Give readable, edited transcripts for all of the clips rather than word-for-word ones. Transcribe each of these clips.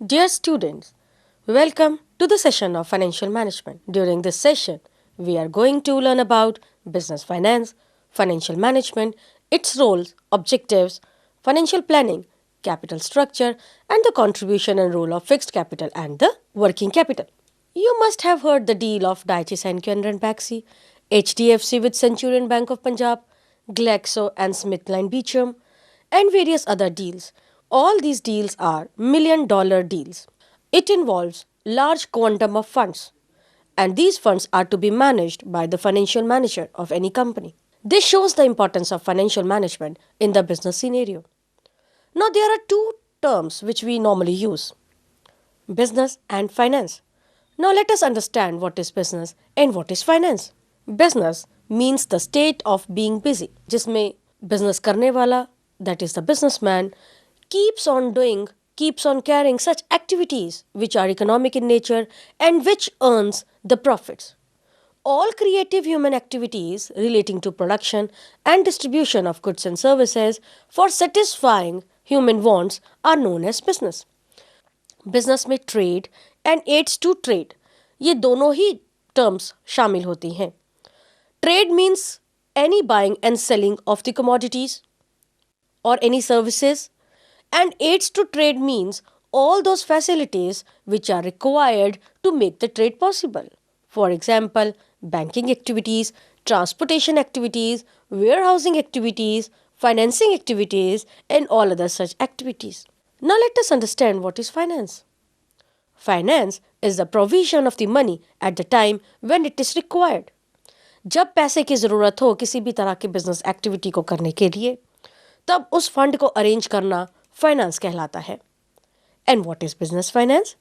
Dear students, welcome to the session of financial management. During this session, we are going to learn about business finance, financial management, its roles, objectives, financial planning, capital structure, and the contribution and role of fixed capital and the working capital. You must have heard the deal of Daiichi Sankyo and Baxi, HDFC with Centurion Bank of Punjab, Glaxo and SmithKline Beecham, and various other deals. All these deals are million-dollar deals. It involves large quantum of funds, and these funds are to be managed by the financial manager of any company. This shows the importance of financial management in the business scenario. Now, there are two terms which we normally use: business and finance. Now, let us understand what is business and what is finance. Business means the state of being busy, जिसमें business करने वाला, that is the businessman, keeps on doing, keeps on carrying such activities which are economic in nature and which earns the profits. All creative human activities relating to production and distribution of goods and services for satisfying human wants are known as business. Business में trade and aids to trade, ये दोनों ही terms शामिल होती हैं. Trade means any buying and selling of the commodities और any services, and aids to trade means all those facilities which are required to make the trade possible. For example, banking activities, transportation activities, warehousing activities, financing activities, and all other such activities. Now let us understand what is finance. Finance is the provision of the money at the time when it is required. जब पैसे की ज़रूरत हो किसी भी तरह की business activity को करने के लिए, तब उस फंड को अरेंज करना फाइनेंस कहलाता है. And what is business finance?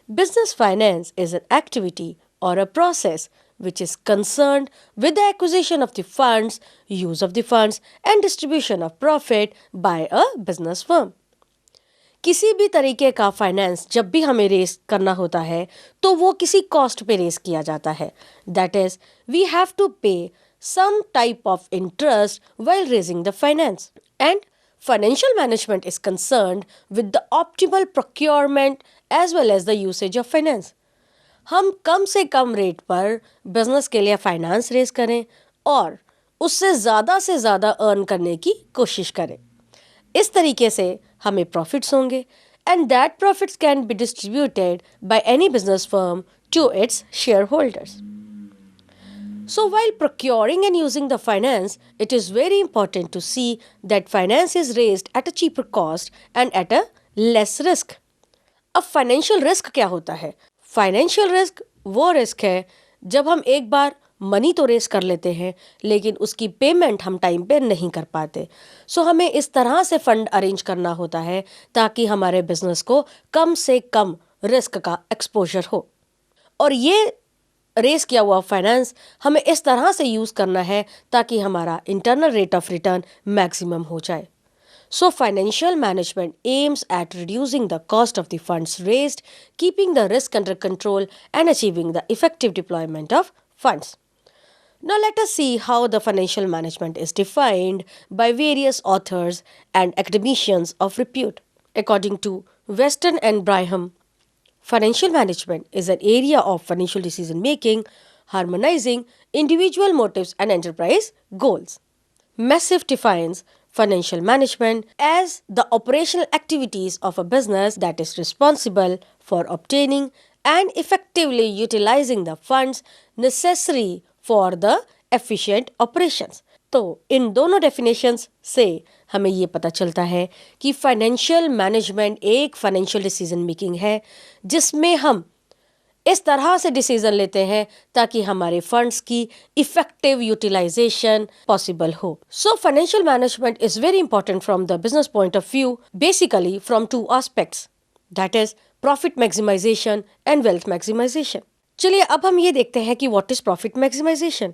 Business finance is an activity or a process which is concerned with the acquisition of the funds, use of the funds, and distribution of profit by a business firm. किसी भी तरीके का finance जब भी हमें race करना होता है तो वो किसी कॉस्ट पे रेस किया जाता है. That is we have to pay some type of interest while raising the finance. And financial management is concerned with the optimal procurement as well as the usage of finance. हम कम से कम rate पर business के लिए finance raise करें और उससे से ज़्यादा अर्न करने की कोशिश करें. इस तरीके से हमें प्रॉफिट्स होंगे and that profits can be distributed by any business firm to its shareholders. So while procuring and using the finance, it is very important to see that finance is raised at a cheaper cost and at a less risk. अब financial risk क्या होता है? Financial risk वो risk है जब हम एक बार money तो रेस कर लेते हैं लेकिन उसकी पेमेंट हम टाइम पे नहीं कर पाते. सो हमें इस तरह से फंड अरेंज करना होता है ताकि हमारे बिजनेस को कम से कम रिस्क का एक्सपोजर हो. और ये रेस किया हुआ फाइनेंस हमें इस तरह से यूज़ करना है ताकि हमारा internal rate of return maximum हो जाए. So financial management aims at reducing the cost of the funds raised, keeping the risk under control and achieving the effective deployment of funds. Now let us see how the financial management is defined by various authors and academicians of repute. According to Weston and Braham, financial management is an area of financial decision making, harmonizing individual motives and enterprise goals. Massif defines financial management as the operational activities of a business that is responsible for obtaining and effectively utilizing the funds necessary for the efficient operations. तो इन दोनों definitions से हमें ये पता चलता है कि financial management एक फाइनेंशियल डिसीजन मेकिंग है जिसमें हम इस तरह से डिसीजन लेते हैं ताकि हमारे फंड्स की इफेक्टिव यूटिलाइजेशन पॉसिबल हो. So financial management is very important from the business point of view, basically from two aspects, that is profit maximisation and wealth maximisation. चलिए अब हम ये देखते हैं कि what is profit maximisation.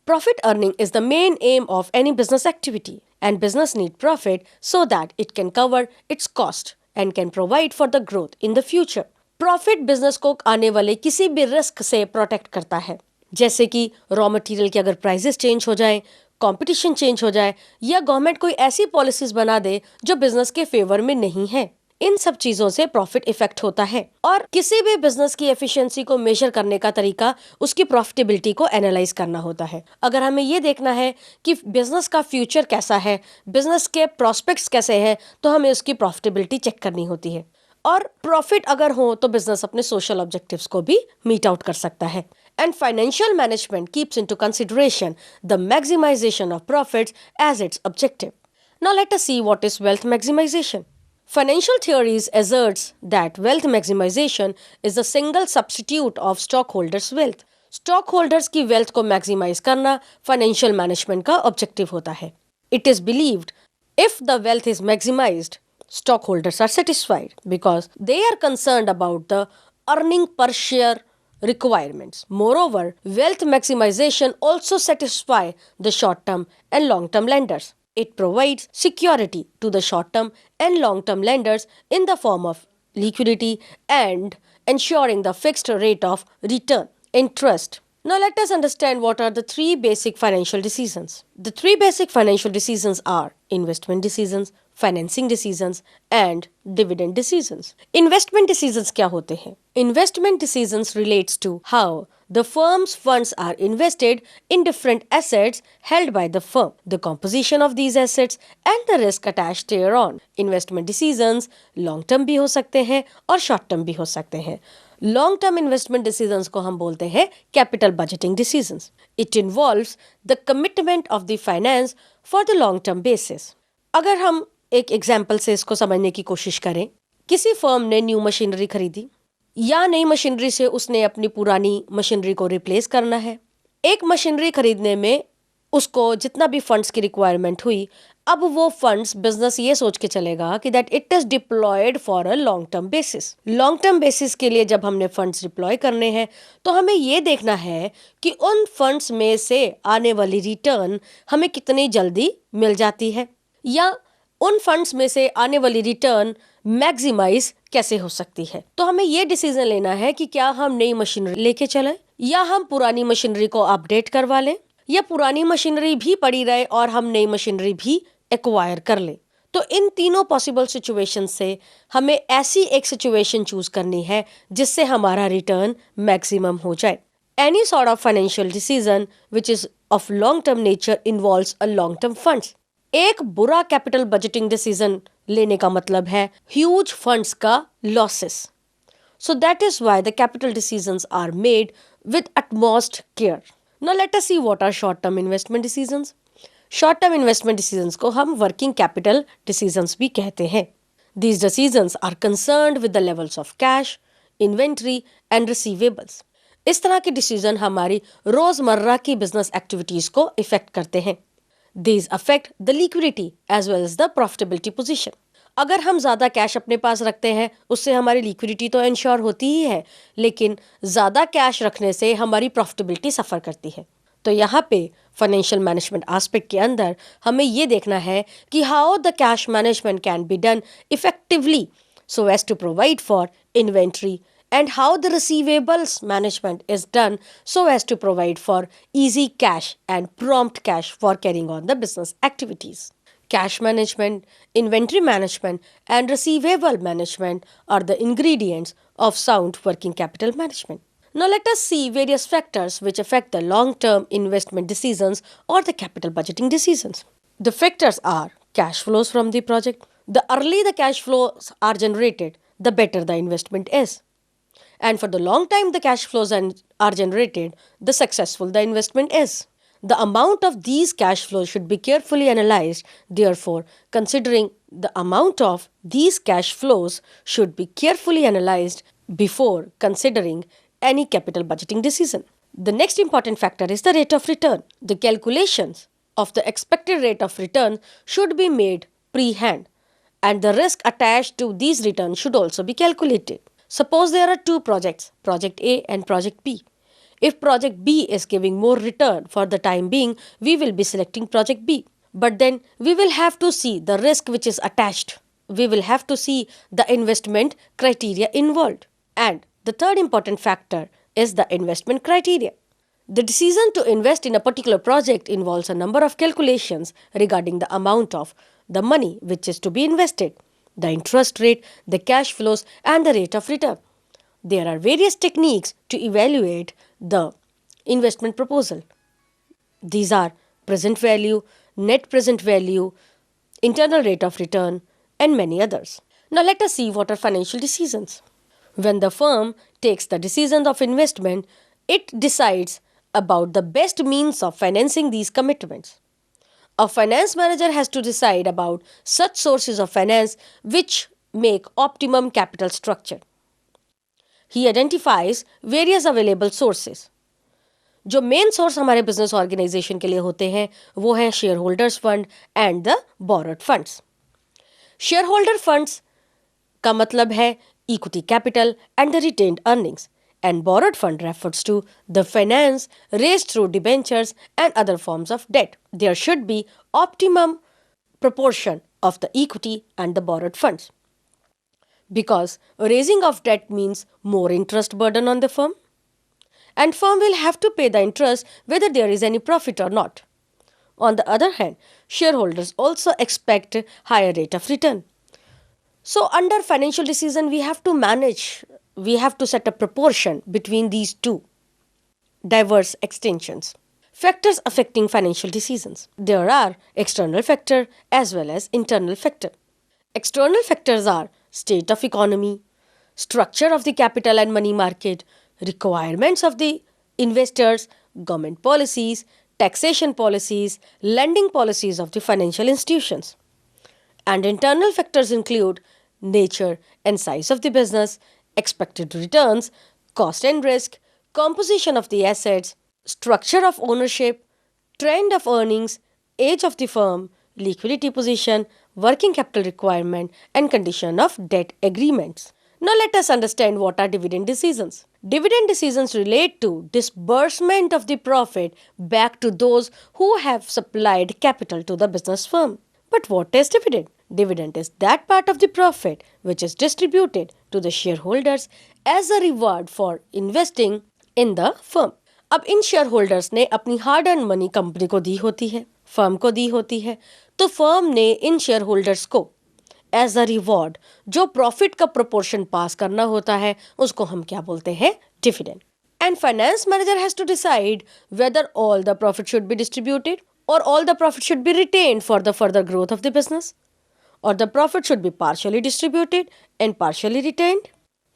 Profit earning is the main aim of any business activity, and business need profit so that it can cover its cost and can provide for the growth in the future. Profit business को आने वाले किसी भी risk से protect करता है, जैसे कि रॉ मटेरियल के अगर प्राइसेस चेंज हो जाए, कंपटीशन चेंज हो जाए या गवर्नमेंट कोई ऐसी पॉलिसीज बना दे जो बिजनेस के फेवर में नहीं है. इन सब चीजों से प्रॉफिट इफेक्ट होता है। और किसी भी बिजनेस की एफिशिएंसी को मेजर करने का तरीका उसकी प्रॉफिटेबिलिटी को एनालाइज करना होता है। अगर हमें ये देखना है कि बिजनेस का फ्यूचर कैसा है, बिजनेस के प्रोस्पेक्ट्स कैसे हैं, तो हमें उसकी प्रॉफिटेबिलिटी चेक करनी होती है। और प्रॉफिट अगर हो तो बिजनेस अपने सोशल ऑब्जेक्टिव्स को भी मीट आउट कर सकता है। And financial management keeps into consideration the maximisation of profits as its objective. Now let us see what is wealth maximization. Financial theories asserts that wealth maximization is the single substitute of stockholders' wealth. Stockholders की wealth को maximize करना financial management का objective होता है. It is believed if the wealth is maximized, stockholders are satisfied because they are concerned about the earning per share requirements. Moreover, wealth maximization also satisfy the short-term and long-term lenders. It provides security to the short-term and long-term lenders in the form of liquidity and ensuring the fixed rate of return, interest. Now let us understand what are the three basic financial decisions. The three basic financial decisions are investment decisions, financing decisions and dividend decisions. Investment decisions क्या होते हैं? Investment decisions relates to how the firm's funds are invested in different assets held by the firm, the composition of these assets and the risk attached thereon. Investment decisions long term भी हो सकते हैं और short term भी हो सकते हैं। Long term investment decisions को हम बोलते हैं capital budgeting decisions. It involves the commitment of the finance for the long term basis. अगर हम एक एग्जाम्पल से इसको समझने की कोशिश करें, किसी फर्म ने न्यू मशीनरी खरीदी या नई मशीनरी से उसने अपनी पुरानी मशीनरी को रिप्लेस करना है। एक मशीनरी खरीदने में उसको जितना भी फंड्स की रिक्वायरमेंट हुई, अब वो फंड्स बिजनेस ये सोच के चलेगा कि that it is deployed for a long term basis. Long term basis के लिए जब हमने फंड्स डिप्लॉय करने हैं तो हमें ये देखना है कि उन फंड्स में से आने वाली रिटर्न हमें कितनी जल्दी मिल जाती है या उन फंड्स में से आने वाली रिटर्न मैक्सिमाइज कैसे हो सकती है। तो हमें ये डिसीजन लेना है कि क्या हम नई मशीनरी लेके चलें या हम पुरानी मशीनरी को अपडेट करवा लें या पुरानी मशीनरी भी पड़ी रहे और हम नई मशीनरी भी एक्वायर कर लें। तो इन तीनों पॉसिबल सिचुएशन से हमें ऐसी एक सिचुएशन चूज करनी है जिससे हमारा रिटर्न मैक्सिमम हो जाए। Any sort of financial decision which is of long term nature involves a long term funds. एक बुरा कैपिटल बजटिंग डिसीजन लेने का मतलब है ह्यूज फंड्स का losses. So that is why the capital decisions are made with utmost care. Now let us see what are short term investment decisions. Short term investment decisions को हम working capital decisions भी कहते हैं। These decisions are concerned with the levels of cash, inventory and receivables. इस तरह के decision हमारी रोजमर्रा की बिजनेस एक्टिविटीज को इफेक्ट करते हैं। These affect the liquidity as well as the profitability position. अगर हम ज़्यादा कैश अपने पास रखते हैं उससे हमारी लिक्विडिटी तो इंश्योर होती ही है, लेकिन ज़्यादा कैश रखने से हमारी प्रॉफिटेबिलिटी सफ़र करती है। तो यहाँ पे फाइनेंशियल मैनेजमेंट एस्पेक्ट के अंदर हमें ये देखना है कि how the cash management can be done effectively so as to provide for inventory and how the receivables management is done so as to provide for easy cash and prompt cash for carrying on the business activities. Cash management, inventory management and receivable management are the ingredients of sound working capital management. Now let us see various factors which affect the long-term investment decisions or the capital budgeting decisions. The factors are cash flows from the project. The early the cash flows are generated, the better the investment is. And for the long time the cash flows are generated, the successful the investment is. The amount of these cash flows should be carefully analyzed. Therefore, considering the amount of these cash flows should be carefully analyzed before considering any capital budgeting decision. The next important factor is the rate of return. The calculations of the expected rate of return should be made pre-hand, and the risk attached to these returns should also be calculated. Suppose there are two projects, Project A and Project B. If Project B is giving more return for the time being, we will be selecting Project B. But then we will have to see the risk which is attached. We will have to see the investment criteria involved. And the third important factor is the investment criteria. The decision to invest in a particular project involves a number of calculations regarding the amount of the money which is to be invested. the interest rate, the cash flows, and the rate of return. There are various techniques to evaluate the investment proposal. These are present value, net present value, internal rate of return, and many others. Now let us see what are financial decisions. When the firm takes the decision of investment, it decides about the best means of financing these commitments. A finance manager has to decide about such sources of finance which make optimum capital structure. He identifies various available sources. जो main source हमारे business organisation के लिए होते हैं वो हैं share holders fund and the borrowed funds. Share holder funds का मतलब है equity capital and the retained earnings, and borrowed fund refers to the finance raised through debentures and other forms of debt. There should be optimum proportion of the equity and the borrowed funds, because raising of debt means more interest burden on the firm, and firm will have to pay the interest whether there is any profit or not. On the other hand, shareholders also expect higher rate of return. So under financial decision, we have to set a proportion between these two diverse extensions. Factors affecting financial decisions. There are external factor as well as internal factor. External factors are state of economy, structure of the capital and money market, requirements of the investors, government policies, taxation policies, lending policies of the financial institutions. And internal factors include nature and size of the business, expected returns, cost and risk, composition of the assets, structure of ownership, trend of earnings, age of the firm, liquidity position, working capital requirement, and condition of debt agreements. Now let us understand what are dividend decisions. Dividend decisions relate to disbursement of the profit back to those who have supplied capital to the business firm. But what is dividend? Dividend is that part of the profit which is distributed to the shareholders as a reward for investing in the firm. अब इन shareholders ने अपनी hard earn money company को दी होती है, firm को दी होती है, तो फर्म ने इन शेयरहोल्डर्स को एज अ रिवॉर्ड जो प्रॉफिट का प्रोपोर्शन पास करना होता है उसको हम क्या बोलते हैं? Dividend. And finance manager has to decide whether all the profit should be distributed or all the profit should be retained for the further growth of the business, or the profit should be partially distributed and partially retained.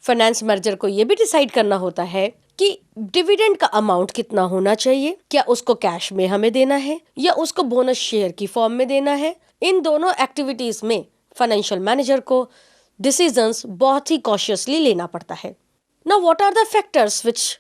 Finance manager को यह भी decide करना होता है कि dividend का amount कितना होना चाहिए, क्या उसको कैश में हमें देना है या उसको बोनस शेयर की फॉर्म में देना है. इन दोनों एक्टिविटीज में फाइनेंशियल मैनेजर को डिसीजंस बहुत ही कॉशियसली लेना पड़ता है. Now what are the factors which